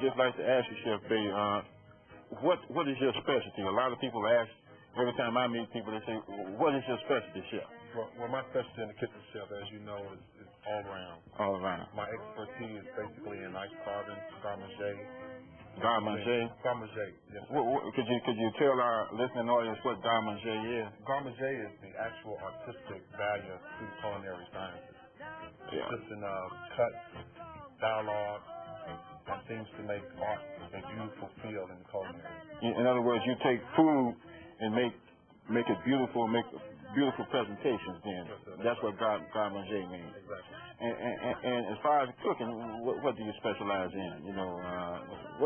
just like to ask you, Chef Bay, what is your specialty? A lot of people ask, every time I meet people, they say, what is your specialty, Chef? Well, my specialty in the kitchen, Chef, as you know, is all around. All around. My expertise is basically in ice carving, garde-manger. Garde-manger? Garde-manger, yes. Could you tell our listening audience what garde-manger is? Garde-manger is the actual artistic value to culinary sciences. Yeah. Consisting of cuts, dialogue, and things to make art a beautiful feel in culinary. In other words, you take food and make it beautiful, make beautiful presentations then. Yes, sir. That's what garde-manger means. Exactly. And as far as cooking, what do you specialize in? You know,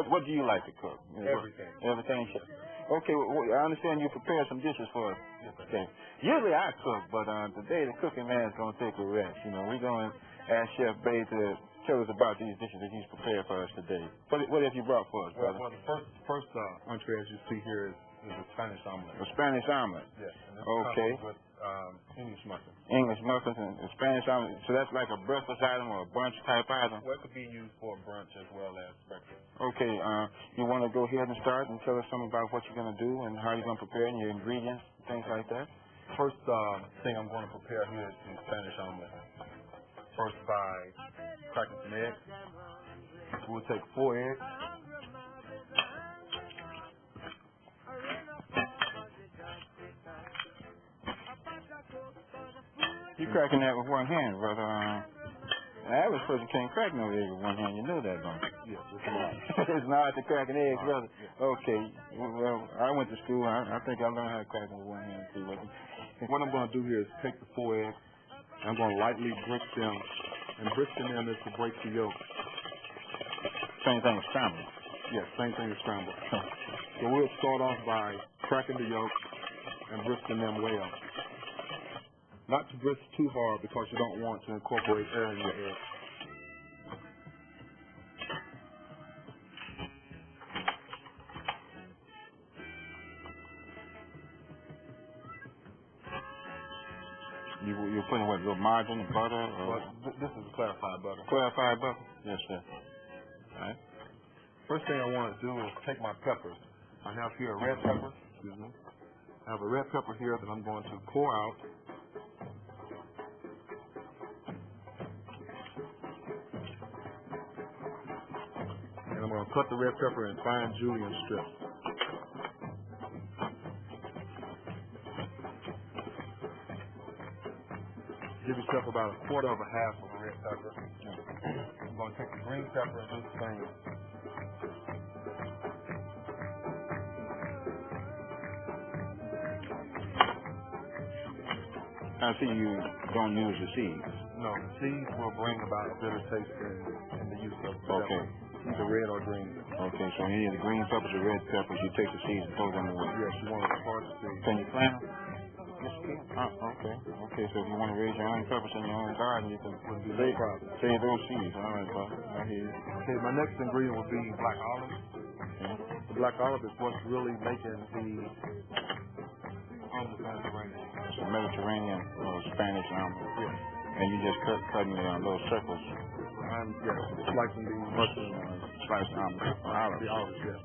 what do you like to cook? You know, Everything. Everything? Okay, well, I understand you prepared some dishes for us. Yes, sir. Okay. Usually I cook, but today the cooking man's going to take a rest. You know, we're going to ask Chef Bay to tell us about these dishes that he's prepared for us today. What have you brought for us, brother? Well, the first entree, as you see here, is a Spanish omelet. A Spanish omelet? Yes. And this okay. comes with English muffins. English muffins and Spanish omelet. So that's like a breakfast item or a brunch type item? Well, it could be used for brunch as well as breakfast. Okay. You want to go ahead and start and tell us something about what you're going to do and how you're going to prepare it and your ingredients, things like that? First thing I'm going to prepare here is the Spanish omelet. First by cracking some eggs. We'll take 4 eggs. You're cracking that with one hand, brother. The average person can't crack no egg with one hand. You know that, don't you? Yes, it's not. It's not to cracking eggs, brother. Yes. Okay. Well, I went to school. I think I learned how to crack them with one hand too. What I'm going to do here is take the 4 eggs. I'm going to lightly brick them. And bricking them is to break the yolk. Same thing as scrambled. Yes, same thing as scrambled. So we'll start off by cracking the yolk and brisking them well. Not to brisk too hard because you don't want to incorporate air in your egg. You're putting what, a little margarine and butter? Or? Well, this is clarified butter. Clarified butter? Yes, sir. All right. First thing I want to do is take my peppers. I have here a red pepper. Excuse me. I have a red pepper here that I'm going to pour out. And I'm going to cut the red pepper in fine julienne strips. Give yourself about 1/4 of a half of a red pepper. I'm going to take the green pepper and do the same. I see you don't use the seeds. No, the seeds will bring about a bitter taste in the use of the okay. pepper, either red or green. Okay, so any of the green peppers or red peppers, you take the seeds and throw them away. Yes, you want to part the seeds. Can you plant them? Yes, you can. Oh, okay. Okay, so if you want to raise your own peppers in your own garden, you can save those seeds. All right, brother. I hear you. Okay, my next ingredient will be black olive. Okay. The black olive is what's really making the omelet Mediterranean. It's a Mediterranean or Spanish omelet. Yes. And you just cutting the little circles. I'm slicing the mushroom slicing olives. The olives, yes.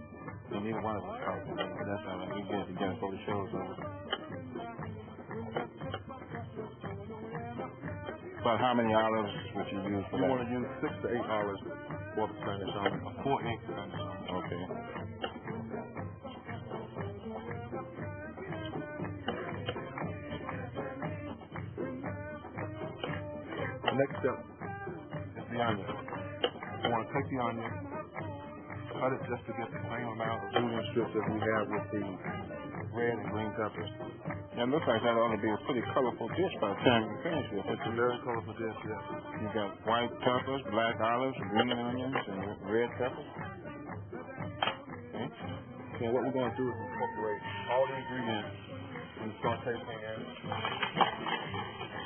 You need one of those olives. That's all right. We get it together before the show's over. About how many olives would you use for that? You want to use 6 to 8 olives for the Spanish omelet. 4 eggs Spanish omelet. Okay. The next step is the onion. You want to take the onion, cut it just to get the same amount of julienne strips that we have with the red and green peppers. Yeah, it looks like that ought to be a pretty colorful dish by the time you finish with it. It's a very colorful dish, yes. You got white peppers, black olives, green onions, and red peppers. Okay. So what we're going to do is incorporate all the ingredients in the saute pan.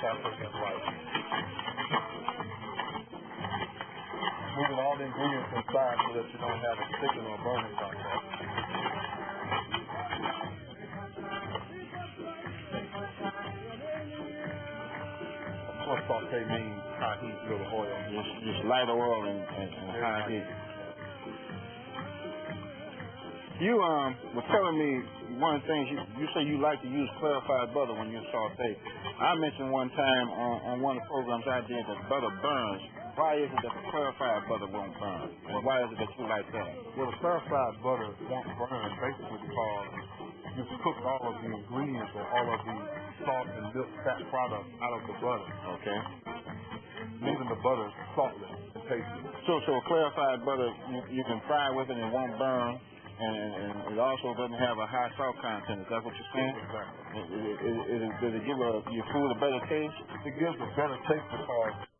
Saute them right. Moving all the ingredients inside so that you don't have a sticking or burning contact. Of course, saute means high heat, little oil. Just light oil and high heat. You were telling me one of the things you say you like to use clarified butter when you saute. I mentioned one time on one of the programs I did that butter burns. Why is it that the clarified butter won't burn? And why is it that you like that? Well, the clarified butter won't burn basically because you've cooked all of the ingredients or all of the salt and milk fat products out of the butter. Okay. Leaving the butter saltless and tasty. So a clarified butter, you can fry with it and it won't burn, and it also doesn't have a high salt content. Is that what you're saying? Exactly. Does it give your food a better taste? It gives a better taste because